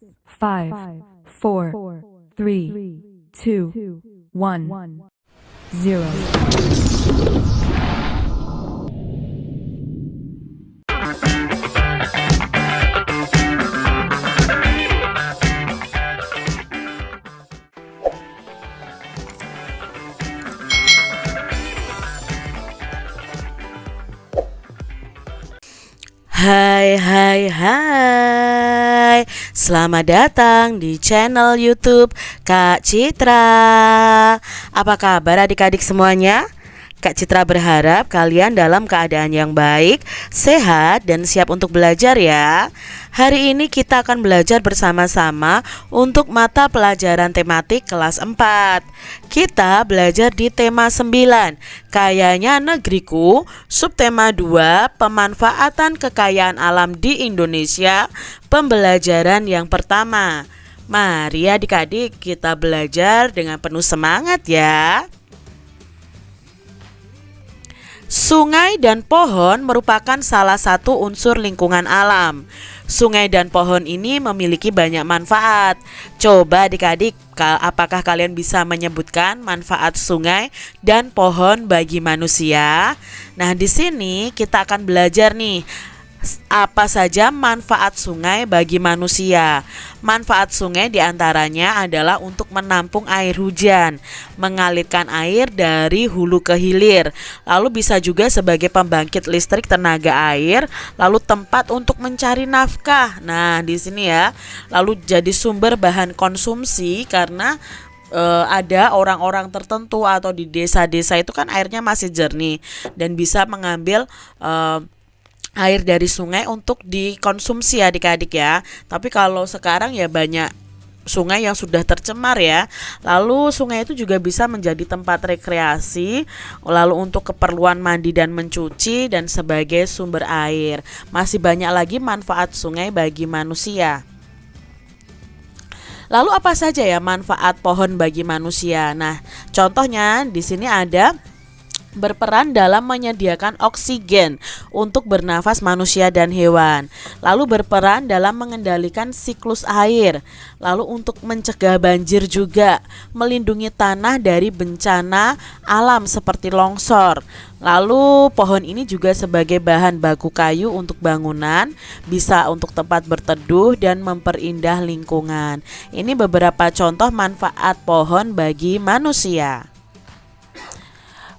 5, 4, 3, 2, 1, 0. Hai, selamat datang di channel YouTube Kak Citra. Apa kabar adik-adik semuanya? Kak Citra berharap kalian dalam keadaan yang baik, sehat, dan siap untuk belajar ya. Hari ini kita akan belajar bersama-sama untuk mata pelajaran tematik kelas 4. Kita belajar di tema 9, Kayanya Negeriku, subtema 2, Pemanfaatan Kekayaan Alam di Indonesia, pembelajaran yang pertama. Mari adik-adik kita belajar dengan penuh semangat ya. Sungai dan pohon merupakan salah satu unsur lingkungan alam. Sungai dan pohon ini memiliki banyak manfaat. Coba adik-adik, apakah kalian bisa menyebutkan manfaat sungai dan pohon bagi manusia? Nah, di sini kita akan belajar nih, apa saja manfaat sungai bagi manusia. Manfaat sungai diantaranya adalah untuk menampung air hujan, mengalirkan air dari hulu ke hilir, lalu bisa juga sebagai pembangkit listrik tenaga air, lalu tempat untuk mencari nafkah. Nah, di sini ya, lalu jadi sumber bahan konsumsi karena ada orang-orang tertentu atau di desa-desa itu kan airnya masih jernih dan bisa mengambil air dari sungai untuk dikonsumsi adik-adik ya. Tapi kalau sekarang ya banyak sungai yang sudah tercemar ya. Lalu sungai itu juga bisa menjadi tempat rekreasi, lalu untuk keperluan mandi dan mencuci, dan sebagai sumber air. Masih banyak lagi manfaat sungai bagi manusia. Lalu apa saja ya manfaat pohon bagi manusia? Nah, contohnya di sini ada berperan dalam menyediakan oksigen untuk bernafas manusia dan hewan, lalu berperan dalam mengendalikan siklus air, lalu untuk mencegah banjir juga, melindungi tanah dari bencana alam seperti longsor. Lalu pohon ini juga sebagai bahan baku kayu untuk bangunan, bisa untuk tempat berteduh dan memperindah lingkungan. Ini beberapa contoh manfaat pohon bagi manusia.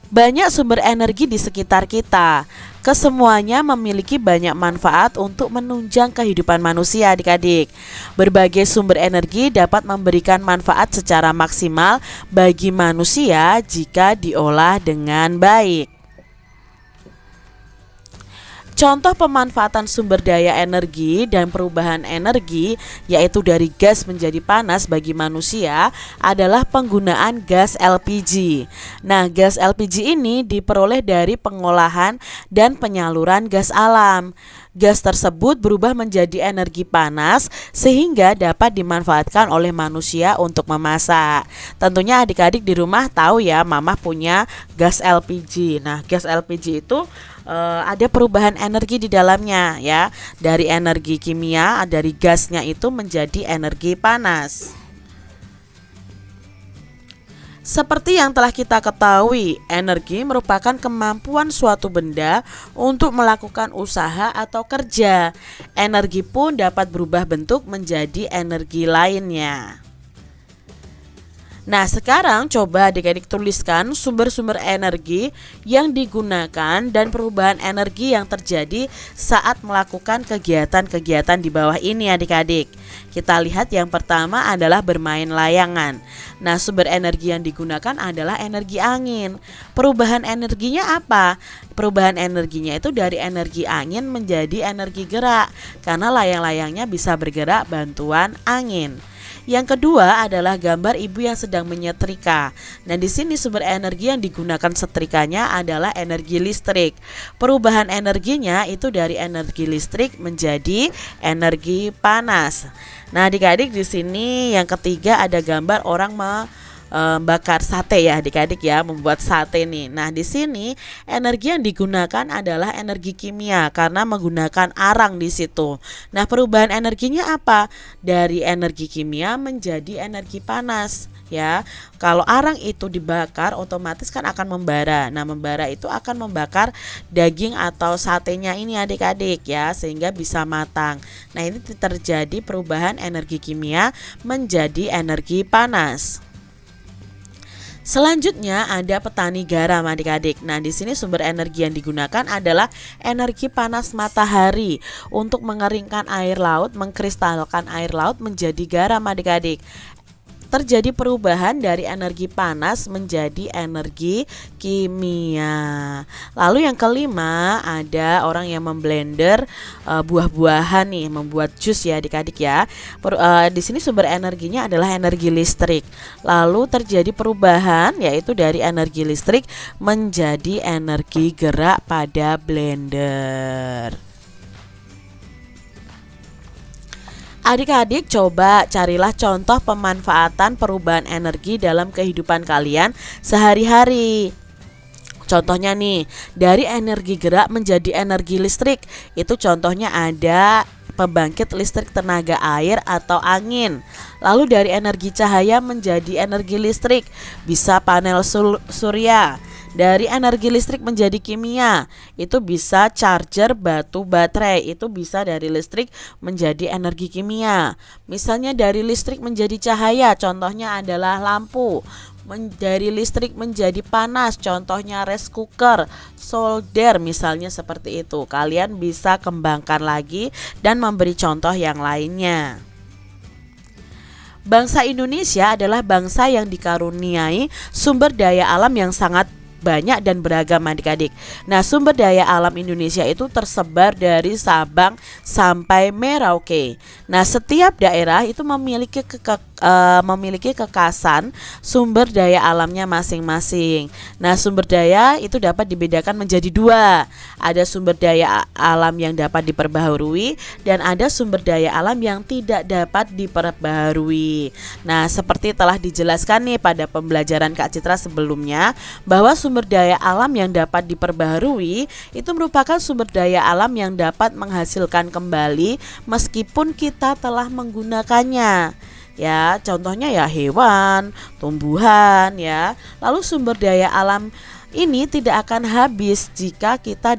Banyak sumber energi di sekitar kita. Kesemuanya memiliki banyak manfaat untuk menunjang kehidupan manusia adik-adik. Berbagai sumber energi dapat memberikan manfaat secara maksimal bagi manusia jika diolah dengan baik. Contoh pemanfaatan sumber daya energi dan perubahan energi, yaitu dari gas menjadi panas bagi manusia, adalah penggunaan gas LPG. Nah, gas LPG ini diperoleh dari pengolahan dan penyaluran gas alam. Gas tersebut berubah menjadi energi panas sehingga dapat dimanfaatkan oleh manusia untuk memasak. Tentunya adik-adik di rumah tahu ya, mama punya gas LPG. Nah, gas LPG itu ada perubahan energi di dalamnya ya. Dari energi kimia, dari gasnya itu menjadi energi panas. Seperti yang telah kita ketahui, energi merupakan kemampuan suatu benda untuk melakukan usaha atau kerja. Energi pun dapat berubah bentuk menjadi energi lainnya. Nah, sekarang coba adik-adik tuliskan sumber-sumber energi yang digunakan dan perubahan energi yang terjadi saat melakukan kegiatan-kegiatan di bawah ini adik-adik. Kita lihat yang pertama adalah bermain layangan. Nah, sumber energi yang digunakan adalah energi angin. Perubahan energinya apa? Perubahan energinya itu dari energi angin menjadi energi gerak, karena layang-layangnya bisa bergerak bantuan angin. Yang kedua adalah gambar ibu yang sedang menyetrika. Nah, di sini sumber energi yang digunakan setrikanya adalah energi listrik. Perubahan energinya itu dari energi listrik menjadi energi panas. Nah, adik-adik di sini yang ketiga ada gambar orang bakar sate ya adik-adik ya, membuat sate nih. Nah, di sini energi yang digunakan adalah energi kimia karena menggunakan arang di situ. Nah, perubahan energinya apa? Dari energi kimia menjadi energi panas ya. Kalau arang itu dibakar otomatis kan akan membara. Nah, membara itu akan membakar daging atau satenya ini adik-adik ya, sehingga bisa matang. Nah, ini terjadi perubahan energi kimia menjadi energi panas. Selanjutnya ada petani garam adik-adik. Nah, di sini sumber energi yang digunakan adalah energi panas matahari untuk mengeringkan air laut, mengkristalkan air laut menjadi garam adik-adik. Terjadi perubahan dari energi panas menjadi energi kimia. Lalu yang kelima ada orang yang memblender buah-buahan nih, membuat jus ya adik-adik ya. Di sini sumber energinya adalah energi listrik. Lalu terjadi perubahan yaitu dari energi listrik menjadi energi gerak pada blender. Adik-adik coba carilah contoh pemanfaatan perubahan energi dalam kehidupan kalian sehari-hari. Contohnya nih, dari energi gerak menjadi energi listrik. Itu contohnya ada pembangkit listrik tenaga air atau angin. Lalu dari energi cahaya menjadi energi listrik, bisa panel surya. Dari energi listrik menjadi kimia, itu bisa charger batu baterai, itu bisa dari listrik menjadi energi kimia. Misalnya dari listrik menjadi cahaya, contohnya adalah lampu. Dari listrik menjadi panas, contohnya rice cooker, solder, misalnya seperti itu. Kalian bisa kembangkan lagi dan memberi contoh yang lainnya. Bangsa Indonesia adalah bangsa yang dikaruniai sumber daya alam yang sangat banyak dan beragam adik-adik. Nah, sumber daya alam Indonesia itu tersebar dari Sabang sampai Merauke. Nah, setiap daerah itu memiliki kekasan sumber daya alamnya masing-masing. Nah, sumber daya itu dapat dibedakan menjadi dua. Ada sumber daya alam yang dapat diperbaharui dan ada sumber daya alam yang tidak dapat diperbaharui. Nah, seperti telah dijelaskan nih pada pembelajaran Kak Citra sebelumnya, bahwa sumber daya alam yang dapat diperbaharui itu merupakan sumber daya alam yang dapat menghasilkan kembali meskipun kita telah menggunakannya. Ya, contohnya ya hewan, tumbuhan ya. Lalu sumber daya alam ini tidak akan habis jika kita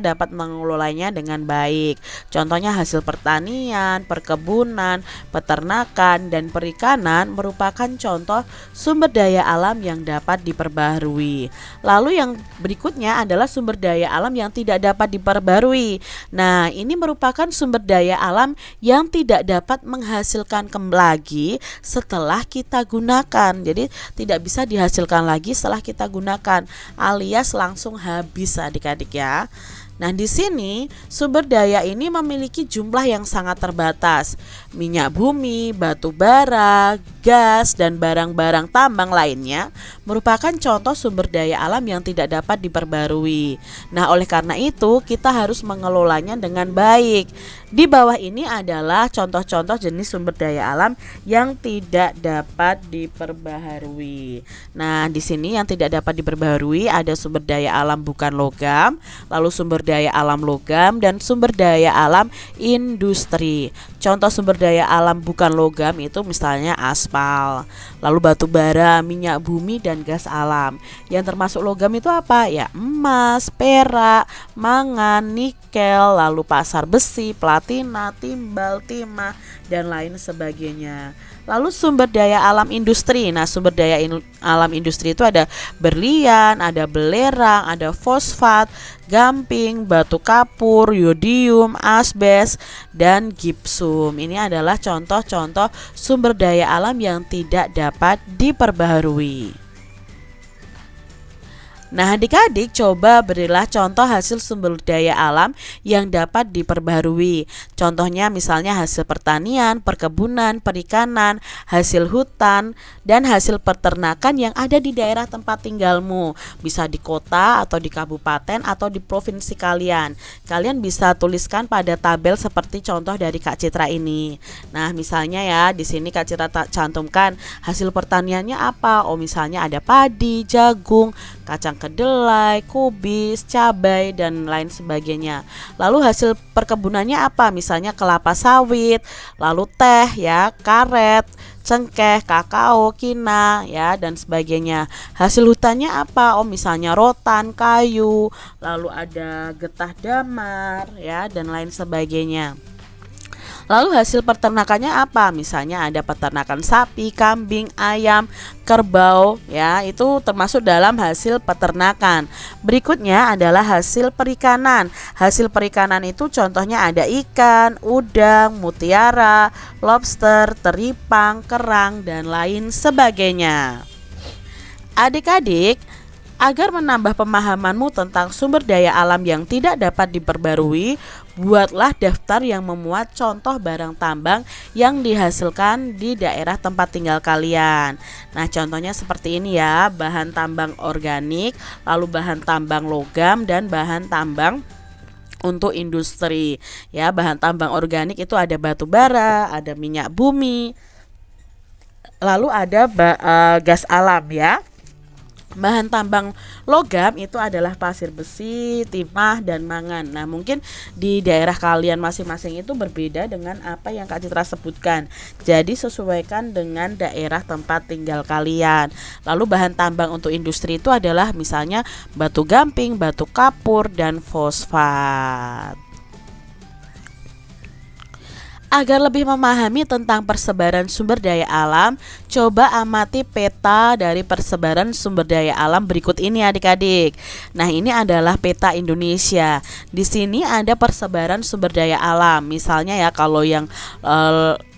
dapat mengelolanya dengan baik. Contohnya hasil pertanian, perkebunan, peternakan, dan perikanan merupakan contoh sumber daya alam yang dapat diperbaharui. Lalu yang berikutnya adalah sumber daya alam yang tidak dapat diperbaharui. Nah, ini merupakan sumber daya alam yang tidak dapat menghasilkan lagi setelah kita gunakan. Jadi tidak bisa dihasilkan lagi setelah kita gunakan, alias langsung habis adik-adik ya. Nah, di sini sumber daya ini memiliki jumlah yang sangat terbatas. Minyak bumi, batu bara, gas, dan barang-barang tambang lainnya merupakan contoh sumber daya alam yang tidak dapat diperbarui. Nah, oleh karena itu kita harus mengelolanya dengan baik. Di bawah ini adalah contoh-contoh jenis sumber daya alam yang tidak dapat diperbaharui. Nah, di sini yang tidak dapat diperbaharui ada sumber daya alam bukan logam, lalu sumber daya alam logam, dan sumber daya alam industri. Contoh sumber daya alam bukan logam itu misalnya aspal, lalu batu bara, minyak bumi, dan gas alam. Yang termasuk logam itu apa? Ya, emas, perak, mangan, nikel, lalu pasar besi, platina, timbal, timah, dan lain sebagainya. Lalu sumber daya alam industri. Nah, sumber daya alam industri itu ada berlian, ada belerang, ada fosfat, gamping, batu kapur, yodium, asbes, dan gipsum. Ini adalah contoh-contoh sumber daya alam yang tidak dapat diperbaharui. Nah, adik-adik coba berilah contoh hasil sumber daya alam yang dapat diperbarui. Contohnya misalnya hasil pertanian, perkebunan, perikanan, hasil hutan, dan hasil peternakan yang ada di daerah tempat tinggalmu. Bisa di kota atau di kabupaten atau di provinsi kalian. Kalian bisa tuliskan pada tabel seperti contoh dari Kak Citra ini. Nah, misalnya ya, di sini Kak Citra cantumkan hasil pertaniannya apa? Oh, misalnya ada padi, jagung, kacang kedelai, kubis, cabai, dan lain sebagainya. Lalu hasil perkebunannya apa? Misalnya kelapa sawit, lalu teh ya, karet, cengkeh, kakao, kina ya, dan sebagainya. Hasil hutannya apa? Oh, misalnya rotan, kayu, lalu ada getah damar ya, dan lain sebagainya. Lalu hasil peternakannya apa? Misalnya ada peternakan sapi, kambing, ayam, kerbau ya, itu termasuk dalam hasil peternakan. Berikutnya adalah hasil perikanan. Hasil perikanan itu contohnya ada ikan, udang, mutiara, lobster, teripang, kerang, dan lain sebagainya. Adik-adik, agar menambah pemahamanmu tentang sumber daya alam yang tidak dapat diperbarui, buatlah daftar yang memuat contoh barang tambang yang dihasilkan di daerah tempat tinggal kalian. Nah, contohnya seperti ini ya, bahan tambang organik, lalu bahan tambang logam, dan bahan tambang untuk industri. Ya, bahan tambang organik itu ada batu bara, ada minyak bumi, lalu ada gas alam ya. Bahan tambang logam itu adalah pasir besi, timah, dan mangan. Nah, mungkin di daerah kalian masing-masing itu berbeda dengan apa yang Kak Citra sebutkan. Jadi sesuaikan dengan daerah tempat tinggal kalian. Lalu bahan tambang untuk industri itu adalah misalnya batu gamping, batu kapur, dan fosfat. Agar lebih memahami tentang persebaran sumber daya alam, coba amati peta dari persebaran sumber daya alam berikut ini adik-adik. Nah, ini adalah peta Indonesia. Di sini ada persebaran sumber daya alam. Misalnya ya, kalau yang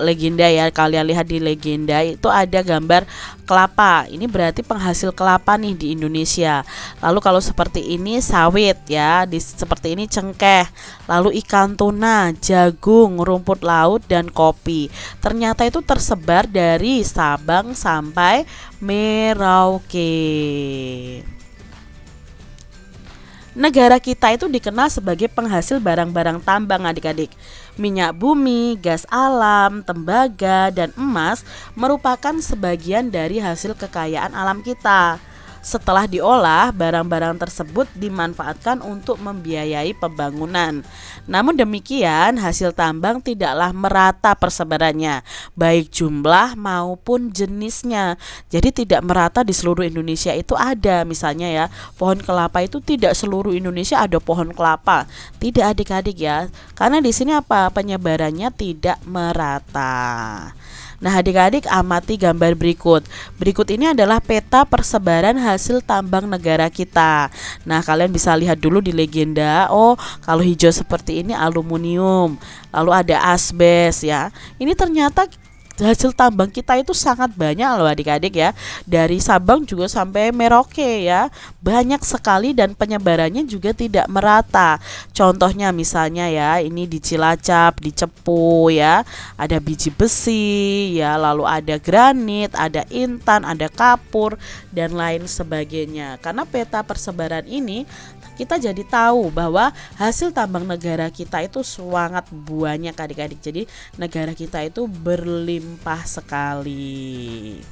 legenda ya, kalian lihat di legenda itu ada gambar kelapa. Ini berarti penghasil kelapa nih di Indonesia. Lalu kalau seperti ini sawit ya, seperti ini cengkeh. Lalu ikan tuna, jagung, rumput laut, dan kopi. Ternyata itu tersebar dari Sabang sampai Merauke. Negara kita itu dikenal sebagai penghasil barang-barang tambang adik-adik. Minyak bumi, gas alam, tembaga, dan emas merupakan sebagian dari hasil kekayaan alam kita. Setelah diolah, barang-barang tersebut dimanfaatkan untuk membiayai pembangunan. Namun demikian, hasil tambang tidaklah merata persebarannya, baik jumlah maupun jenisnya. Jadi tidak merata di seluruh Indonesia itu ada. Misalnya ya, pohon kelapa itu tidak seluruh Indonesia ada pohon kelapa. Tidak adik-adik ya. Karena di sini apa? Penyebarannya tidak merata. Nah, adik-adik amati gambar berikut. Berikut ini adalah peta persebaran hasil tambang negara kita. Nah, kalian bisa lihat dulu di legenda. Oh, kalau hijau seperti ini aluminium. Lalu ada asbes ya. Ini ternyata hasil tambang kita itu sangat banyak loh adik-adik ya. Dari Sabang juga sampai Merauke ya. Banyak sekali dan penyebarannya juga tidak merata. Contohnya misalnya ya, ini di Cilacap, di Cepu ya. Ada biji besi ya, lalu ada granit, ada intan, ada kapur, dan lain sebagainya. Karena peta persebaran ini kita jadi tahu bahwa hasil tambang negara kita itu sangat banyak adik-adik. Jadi negara kita itu berlimpah sekali.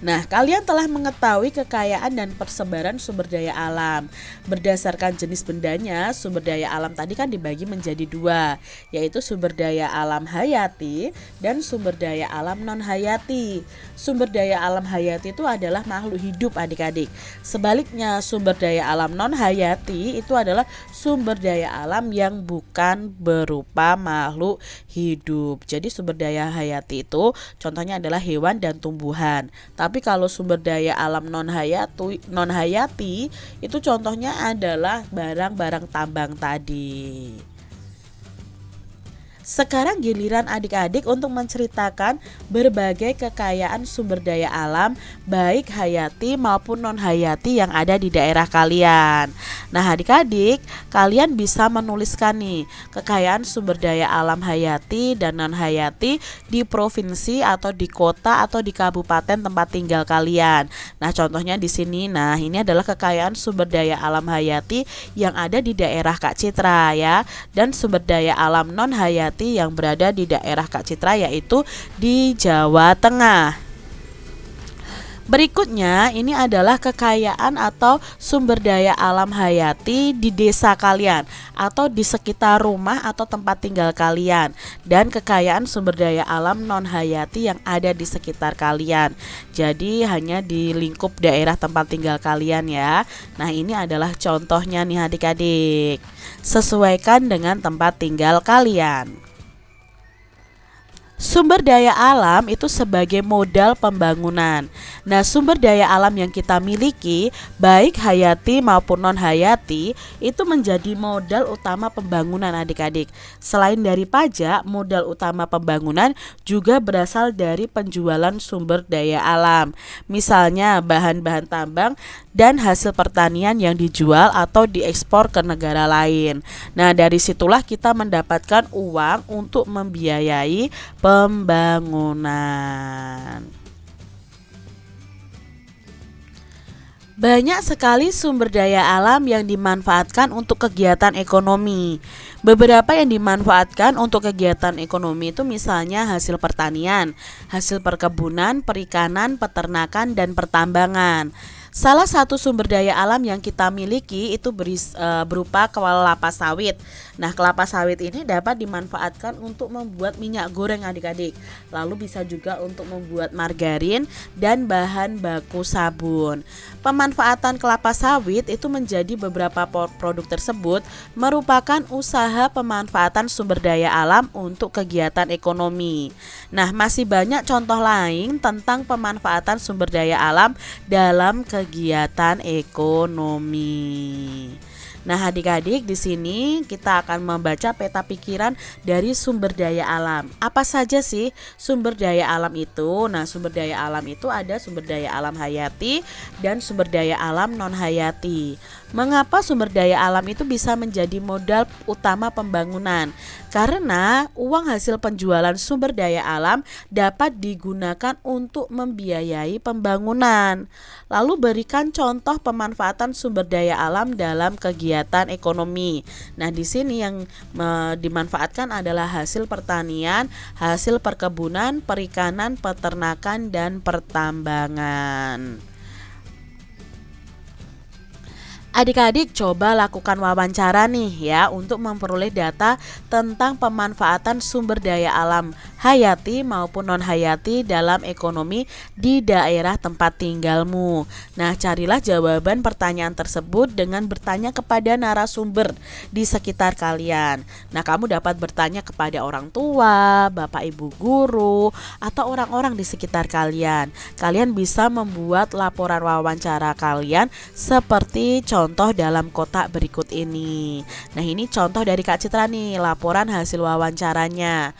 Nah, kalian telah mengetahui kekayaan dan persebaran sumber daya alam. Berdasarkan jenis bendanya, sumber daya alam tadi kan dibagi menjadi dua, yaitu sumber daya alam hayati dan sumber daya alam non-hayati. Sumber daya alam hayati itu adalah makhluk hidup adik-adik. Sebaliknya, sumber daya alam non-hayati itu adalah sumber daya alam yang bukan berupa makhluk hidup. Jadi sumber daya hayati itu contohnya adalah hewan dan tumbuhan. Tapi kalau sumber daya alam non-hayati itu contohnya adalah barang-barang tambang tadi. Sekarang giliran adik-adik untuk menceritakan berbagai kekayaan sumber daya alam baik hayati maupun non hayati yang ada di daerah kalian. Nah adik-adik, kalian bisa menuliskan nih kekayaan sumber daya alam hayati dan non hayati di provinsi atau di kota atau di kabupaten tempat tinggal kalian. Nah contohnya di sini, nah ini adalah kekayaan sumber daya alam hayati yang ada di daerah Kak Citra ya, dan sumber daya alam non hayati yang berada di daerah Kak Citra yaitu di Jawa Tengah. Berikutnya ini adalah kekayaan atau sumber daya alam hayati di desa kalian atau di sekitar rumah atau tempat tinggal kalian, dan kekayaan sumber daya alam non hayati yang ada di sekitar kalian. Jadi hanya di lingkup daerah tempat tinggal kalian ya. Nah ini adalah contohnya nih adik-adik. Sesuaikan dengan tempat tinggal kalian. Sumber daya alam itu sebagai modal pembangunan. Nah, sumber daya alam yang kita miliki, baik hayati maupun non hayati, itu menjadi modal utama pembangunan adik-adik. Selain dari pajak, modal utama pembangunan juga berasal dari penjualan sumber daya alam. Misalnya bahan-bahan tambang dan hasil pertanian yang dijual atau diekspor ke negara lain. Nah, dari situlah kita mendapatkan uang untuk membiayai pembangunan. Banyak sekali sumber daya alam yang dimanfaatkan untuk kegiatan ekonomi. Beberapa yang dimanfaatkan untuk kegiatan ekonomi itu misalnya hasil pertanian, hasil perkebunan, perikanan, peternakan, dan pertambangan. Salah satu sumber daya alam yang kita miliki itu berupa kelapa sawit. Nah, kelapa sawit ini dapat dimanfaatkan untuk membuat minyak goreng adik-adik. Lalu bisa juga untuk membuat margarin dan bahan baku sabun. Pemanfaatan kelapa sawit itu menjadi beberapa produk tersebut merupakan usaha pemanfaatan sumber daya alam untuk kegiatan ekonomi. Nah, masih banyak contoh lain tentang pemanfaatan sumber daya alam dalam kegiatan ekonomi. Nah, adik-adik, di sini kita akan membaca peta pikiran dari sumber daya alam. Apa saja sih sumber daya alam itu? Nah, sumber daya alam itu ada sumber daya alam hayati dan sumber daya alam non hayati. Mengapa sumber daya alam itu bisa menjadi modal utama pembangunan? Karena uang hasil penjualan sumber daya alam dapat digunakan untuk membiayai pembangunan. Lalu berikan contoh pemanfaatan sumber daya alam dalam kegiatan ekonomi. Nah, di sini yang dimanfaatkan adalah hasil pertanian, hasil perkebunan, perikanan, peternakan, dan pertambangan. Adik-adik coba lakukan wawancara nih ya untuk memperoleh data tentang pemanfaatan sumber daya alam hayati maupun non hayati dalam ekonomi di daerah tempat tinggalmu. Nah, carilah jawaban pertanyaan tersebut dengan bertanya kepada narasumber di sekitar kalian. Nah, kamu dapat bertanya kepada orang tua, bapak ibu guru, atau orang-orang di sekitar kalian. Kalian bisa membuat laporan wawancara kalian seperti contoh dalam kotak berikut ini. Nah, ini contoh dari Kak Citra nih, laporan hasil wawancaranya.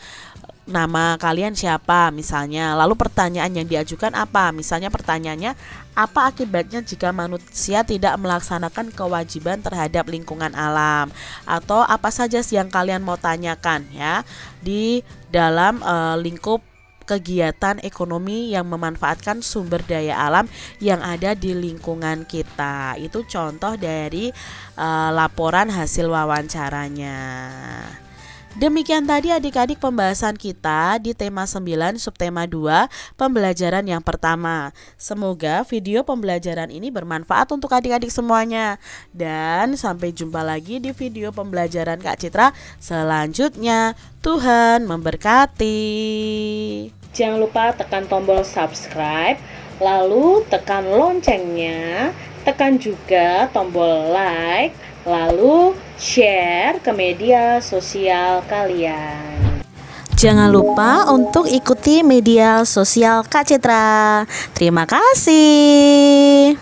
Nama kalian siapa misalnya, lalu pertanyaan yang diajukan apa? Misalnya pertanyaannya, apa akibatnya jika manusia tidak melaksanakan kewajiban terhadap lingkungan alam? Atau apa saja sih yang kalian mau tanyakan ya di dalam lingkup kegiatan ekonomi yang memanfaatkan sumber daya alam yang ada di lingkungan kita. Itu contoh dari laporan hasil wawancaranya. Demikian tadi adik-adik pembahasan kita di tema 9 subtema 2 pembelajaran yang pertama. Semoga video pembelajaran ini bermanfaat untuk adik-adik semuanya. Dan sampai jumpa lagi di video pembelajaran Kak Citra selanjutnya. Tuhan memberkati. Jangan lupa tekan tombol subscribe, lalu tekan loncengnya, tekan juga tombol like, lalu share ke media sosial kalian. Jangan lupa untuk ikuti media sosial Kak Citra. Terima kasih.